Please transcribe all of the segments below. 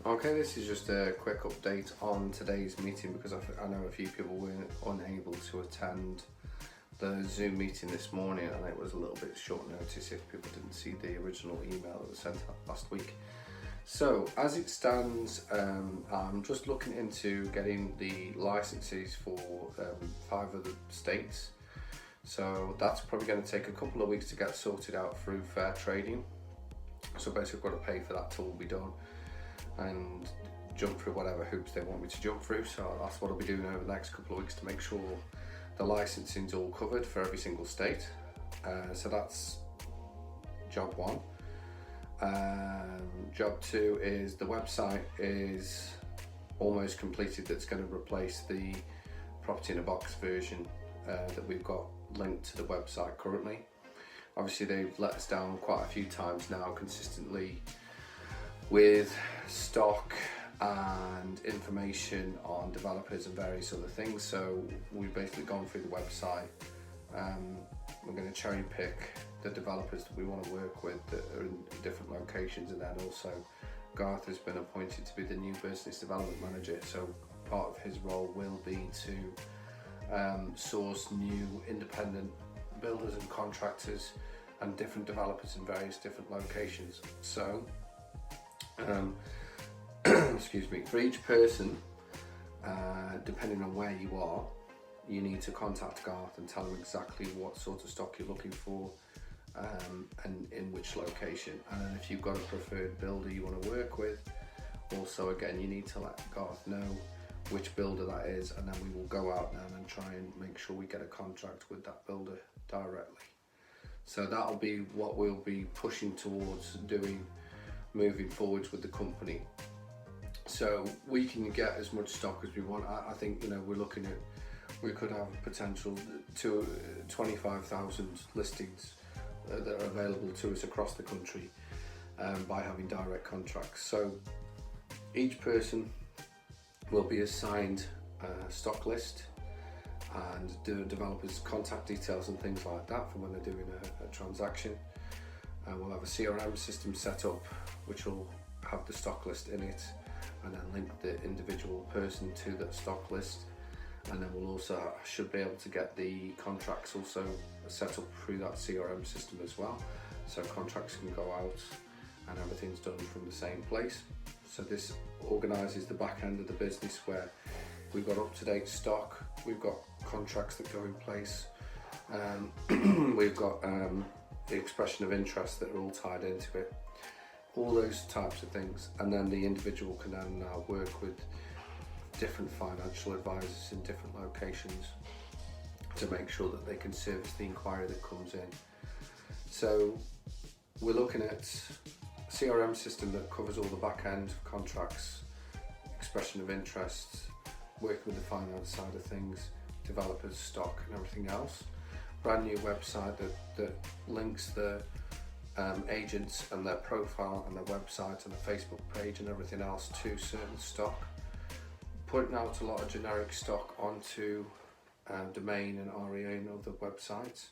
Okay, this is just a quick update on today's meeting because I know a few people were unable to attend the Zoom meeting this morning, and it was a little bit short notice if people didn't see the original email that was sent out last week. So as it stands, I'm just looking into getting the licenses for 5 of the states. So that's probably going to take a couple of weeks to get sorted out through Fair Trading. So basically I've got to pay for that till we'll be done and jump through whatever hoops they want me to jump through. So that's what I'll be doing over the next couple of weeks to make sure the licensing's all covered for every single state. So that's job 1. Job 2 is the website is almost completed. That's going to replace the Property in a Box version that we've got linked to the website currently. Obviously they've let us down quite a few times now consistently with stock and information on developers and various other things. So we've basically gone through the website. We're going to cherry pick the developers that we want to work with that are in different locations, and then also Garth has been appointed to be the new business development manager. So part of his role will be to source new independent builders and contractors and different developers in various different locations. So excuse me, for each person, depending on where you are, you need to contact Garth and tell him exactly what sort of stock you're looking for and in which location. And then if you've got a preferred builder you want to work with, also again you need to let Garth know which builder that is, and then we will go out now and try and make sure we get a contract with that builder directly. So that'll be what we'll be pushing towards doing moving forwards with the company. So we can get as much stock as we want. I think, you know, we're looking at, we could have a potential to 25,000 listings that are available to us across the country by having direct contracts. So each person will be assigned a stock list and the developers' contact details and things like that for when they're doing a transaction. We'll have a CRM system set up which will have the stock list in it and then link the individual person to that stock list. And then we'll also should be able to get the contracts also set up through that CRM system as well. So contracts can go out and everything's done from the same place. So this organises the back end of the business where we've got up-to-date stock, we've got contracts that go in place, we've got the expression of interest that are all tied into it, all those types of things. And then the individual can then now work with different financial advisors in different locations to make sure that they can service the inquiry that comes in. So we're looking at a CRM system that covers all the back end contracts, expression of interest, working with the finance side of things, developers, stock and everything else. Brand new website that links the agents and their profile and their website and the Facebook page and everything else to certain stock. Putting out a lot of generic stock onto Domain and REA and other websites.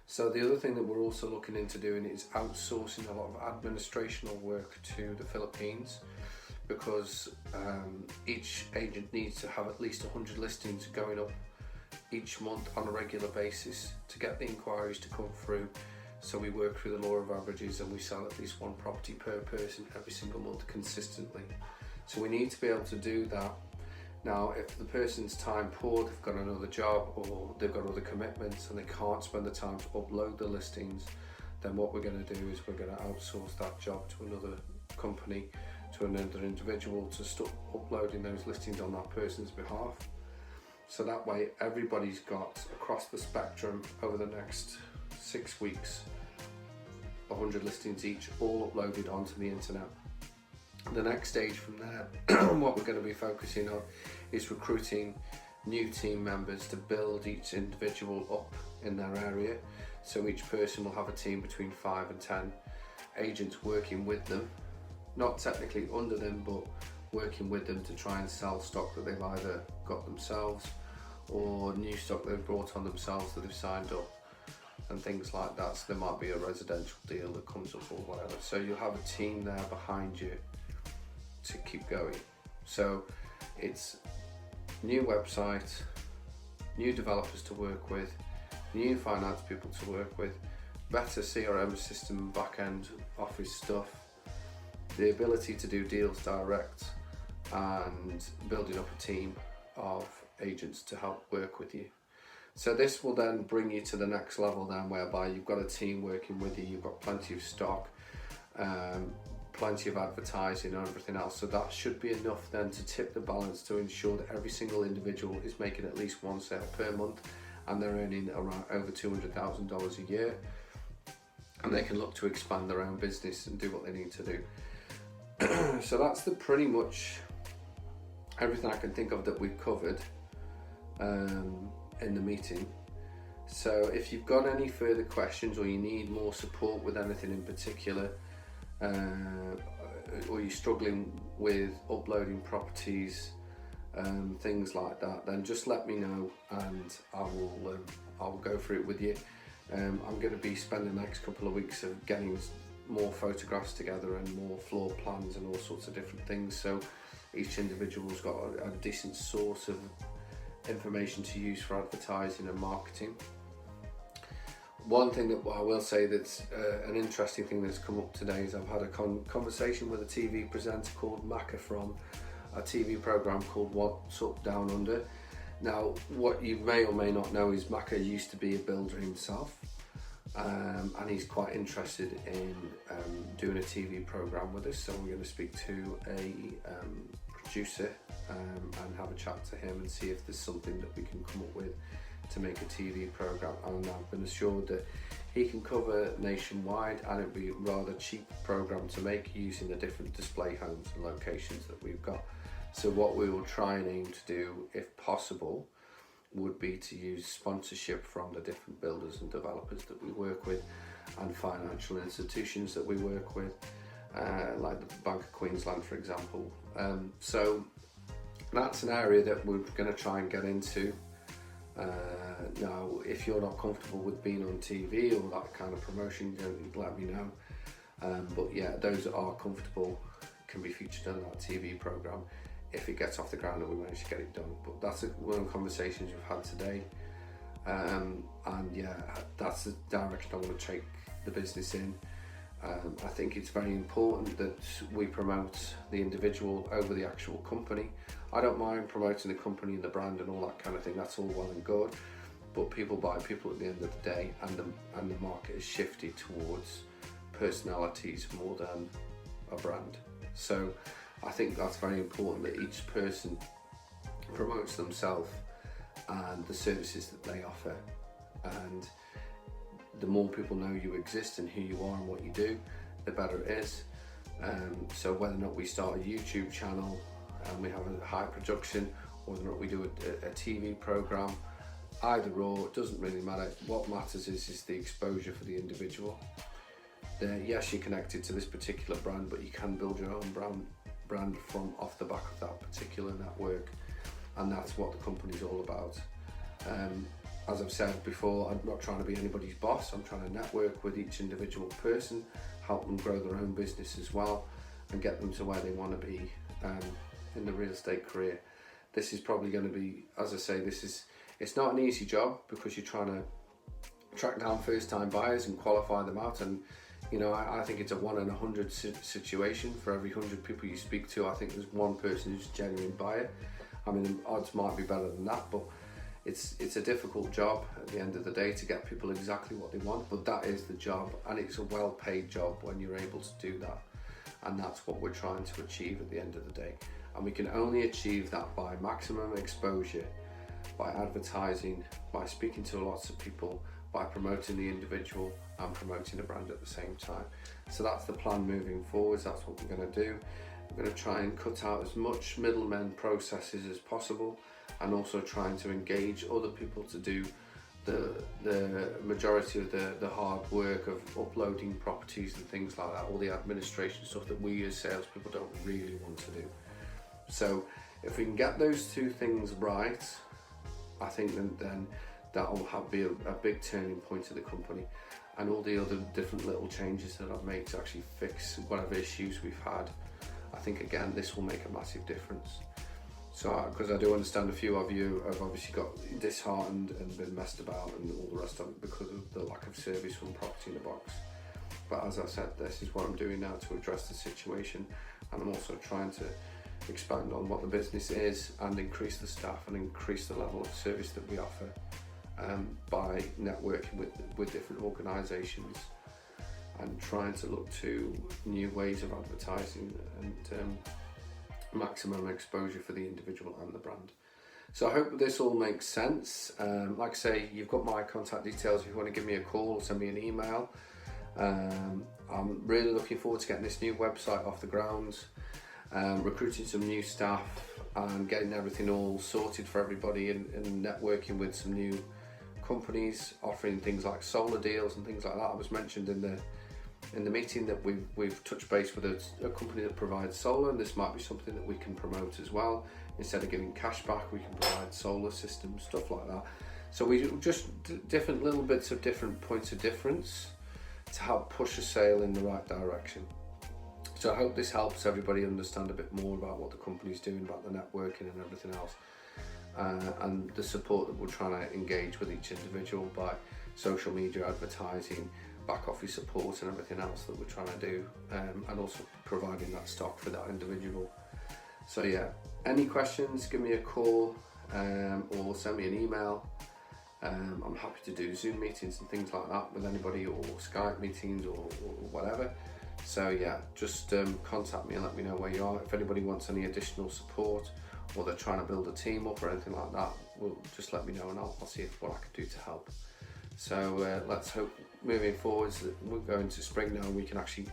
So the other thing that we're also looking into doing is outsourcing a lot of administrational work to the Philippines, because each agent needs to have at least 100 listings going up each month on a regular basis to get the inquiries to come through. So we work through the law of averages and we sell at least 1 property per person every single month consistently. So we need to be able to do that. Now, if the person's time poor, they've got another job or they've got other commitments and they can't spend the time to upload the listings, then what we're going to do is we're going to outsource that job to another company, to another individual to start uploading those listings on that person's behalf. So that way everybody's got, across the spectrum over the next 6 weeks, 100 listings each, all uploaded onto the internet. The next stage from there, what we're going to be focusing on is recruiting new team members to build each individual up in their area. So each person will have a team between 5 and 10 agents working with them, not technically under them, but working with them to try and sell stock that they've either got themselves or new stock they've brought on themselves that they've signed up and things like that. So there might be a residential deal that comes up or whatever. So you'll have a team there behind you to keep going. So it's new website, new developers to work with, new finance people to work with, better CRM system, back-end office stuff, the ability to do deals direct, and building up a team of agents to help work with you. So this will then bring you to the next level then, whereby you've got a team working with you, you've got plenty of stock, plenty of advertising and everything else. So that should be enough then to tip the balance to ensure that every single individual is making at least one sale per month, and they're earning around over $200,000 a year, and they can look to expand their own business and do what they need to do. So that's pretty much everything I can think of that we've covered in the meeting. So if you've got any further questions, or you need more support with anything in particular, or you're struggling with uploading properties, things like that, then just let me know and I will go through it with you. I'm going to be spending the next couple of weeks of getting more photographs together and more floor plans and all sorts of different things, so each individual's got a decent source of information to use for advertising and marketing. One thing that I will say that's an interesting thing that's come up today is I've had a conversation with a TV presenter called Macca from a TV programme called What's Up Down Under. Now, what you may or may not know is Macca used to be a builder himself, and he's quite interested in doing a TV programme with us, so we're going to speak to a producer and have a chat to him and see if there's something that we can come up with to make a TV programme. And I've been assured that he can cover nationwide, and it'll be a rather cheap programme to make using the different display homes and locations that we've got. So what we will try and aim to do, if possible, would be to use sponsorship from the different builders and developers that we work with, and financial institutions that we work with, like the Bank of Queensland, for example. So that's an area that we're going to try and get into. Now, if you're not comfortable with being on TV or that kind of promotion, let me know. But yeah, those that are comfortable can be featured on that TV programme if it gets off the ground and we manage to get it done. But that's one of the conversations we've had today, and yeah, that's the direction I want to take the business in. I think it's very important that we promote the individual over the actual company. I don't mind promoting the company and the brand and all that kind of thing, that's all well and good, but people buy people at the end of the day, and the market has shifted towards personalities more than a brand. So I think that's very important, that each person promotes themselves and the services that they offer, and the more people know you exist and who you are and what you do, the better it is. So whether or not we start a YouTube channel and we have a high production, or whether or not we do a TV programme, either or, it doesn't really matter. What matters is the exposure for the individual. Yes, you're connected to this particular brand, but you can build your own brand from off the back of that particular network, and that's what the company's all about. As I've said before, I'm not trying to be anybody's boss. I'm trying to network with each individual person, help them grow their own business as well, and get them to where they want to be in the real estate career. This is probably going to be, as I say, it's not an easy job, because you're trying to track down first-time buyers and qualify them out. And you know, I think it's a 1 in 100 situation. For every 100 people you speak to, I think there's one person who's a genuine buyer. I mean, the odds might be better than that, but it's a difficult job at the end of the day to get people exactly what they want, but that is the job, and it's a well-paid job when you're able to do that, and that's what we're trying to achieve at the end of the day. And we can only achieve that by maximum exposure, by advertising, by speaking to lots of people, by promoting the individual and promoting the brand at the same time. So that's the plan moving forwards. That's what we're going to do. We're going to try and cut out as much middlemen processes as possible, and also trying to engage other people to do the majority of the hard work of uploading properties and things like that, all the administration stuff that we as salespeople don't really want to do. So if we can get those two things right, I think then that will be a big turning point of the company, and all the other different little changes that I've made to actually fix whatever issues we've had I think again this will make a massive difference. So, because I do understand a few of you have obviously got disheartened and been messed about and all the rest of it because of the lack of service from Property in a Box. But as I said, this is what I'm doing now to address the situation, and I'm also trying to expand on what the business is and increase the staff and increase the level of service that we offer by networking with different organisations and trying to look to new ways of advertising and maximum exposure for the individual and the brand. So I hope this all makes sense. Like I say, you've got my contact details if you want to give me a call or send me an email. I'm really looking forward to getting this new website off the ground, recruiting some new staff and getting everything all sorted for everybody, and networking with some new companies offering things like solar deals and things like that. I was mentioned in the meeting that we've touched base with a company that provides solar, and this might be something that we can promote as well. Instead of giving cash back, we can provide solar systems, stuff like that. So we just different little bits of different points of difference to help push a sale in the right direction. So I hope this helps everybody understand a bit more about what the company's doing, about the networking and everything else, and the support that we're trying to engage with each individual by social media advertising, back office support and everything else that we're trying to do, and also providing that stock for that individual. So yeah, any questions, give me a call or send me an email. I'm happy to do Zoom meetings and things like that with anybody, or Skype meetings or whatever. So yeah, just contact me and let me know where you are. If anybody wants any additional support or they're trying to build a team up or anything like that, well, just let me know and I'll see what I can do to help. So let's hope moving forwards that we're going to spring now and we can actually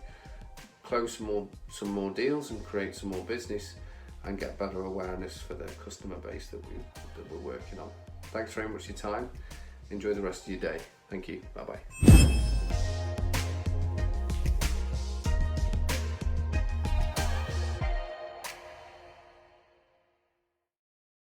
close some more deals and create some more business and get better awareness for the customer base that we're working on. Thanks very much for your time. Enjoy the rest of your day. Thank you. Bye bye.